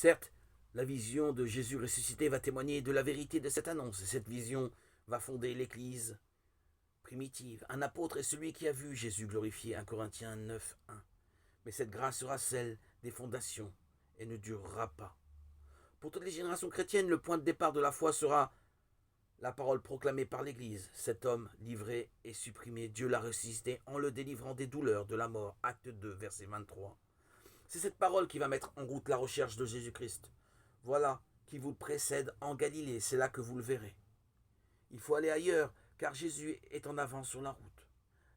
Certes, la vision de Jésus ressuscité va témoigner de la vérité de cette annonce. Et cette vision va fonder l'Église primitive. Un apôtre est celui qui a vu Jésus glorifié, 1 Corinthiens 9, 1. Mais cette grâce sera celle des fondations et ne durera pas. Pour toutes les générations chrétiennes, le point de départ de la foi sera la parole proclamée par l'Église. Cet homme livré et supprimé, Dieu l'a ressuscité en le délivrant des douleurs de la mort. Acte 2, verset 23. C'est cette parole qui va mettre en route la recherche de Jésus-Christ. Voilà qui vous précède en Galilée, c'est là que vous le verrez. Il faut aller ailleurs, car Jésus est en avant sur la route.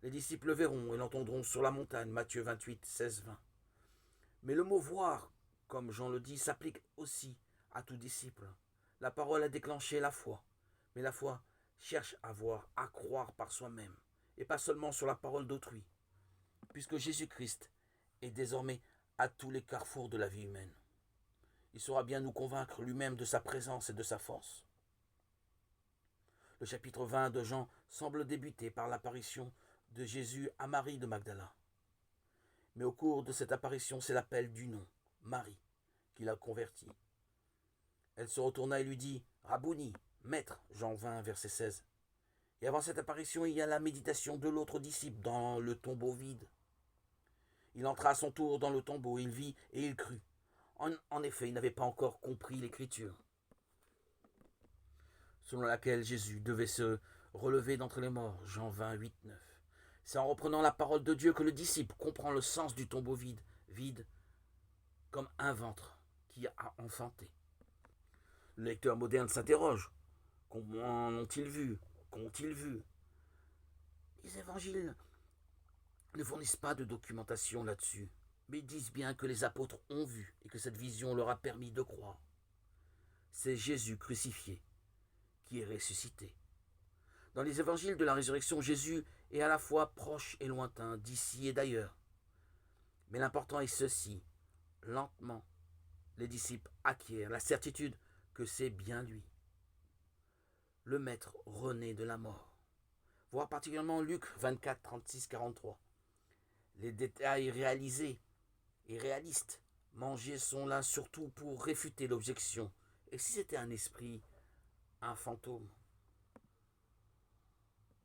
Les disciples le verront et l'entendront sur la montagne, Matthieu 28, 16, 20. Mais le mot voir, comme Jean le dit, s'applique aussi à tout disciple. La parole a déclenché la foi, mais la foi cherche à voir, à croire par soi-même, et pas seulement sur la parole d'autrui, puisque Jésus-Christ est désormais à tous les carrefours de la vie humaine. Il saura bien nous convaincre lui-même de sa présence et de sa force. Le chapitre 20 de Jean semble débuter par l'apparition de Jésus à Marie de Magdala. Mais au cours de cette apparition, c'est l'appel du nom, Marie, qui l'a convertie. Elle se retourna et lui dit « Rabouni, maître » Jean 20, verset 16. Et avant cette apparition, il y a la méditation de l'autre disciple dans le tombeau vide. Il entra à son tour dans le tombeau, il vit et il crut. En effet, il n'avait pas encore compris l'écriture, selon laquelle Jésus devait se relever d'entre les morts, Jean 20, 8, 9. C'est en reprenant la parole de Dieu que le disciple comprend le sens du tombeau vide, vide comme un ventre qui a enfanté. Le lecteur moderne s'interroge. Comment ont-ils vu? Qu'ont-ils vu? Les évangiles ne fournissent pas de documentation là-dessus, mais disent bien que les apôtres ont vu et que cette vision leur a permis de croire. C'est Jésus crucifié qui est ressuscité. Dans les évangiles de la résurrection, Jésus est à la fois proche et lointain, d'ici et d'ailleurs. Mais l'important est ceci, lentement, les disciples acquièrent la certitude que c'est bien lui, le maître rené de la mort. Voir particulièrement Luc 24, 36, 43. Les détails réalisés et réalistes mangés sont là surtout pour réfuter l'objection. Et si c'était un esprit, un fantôme?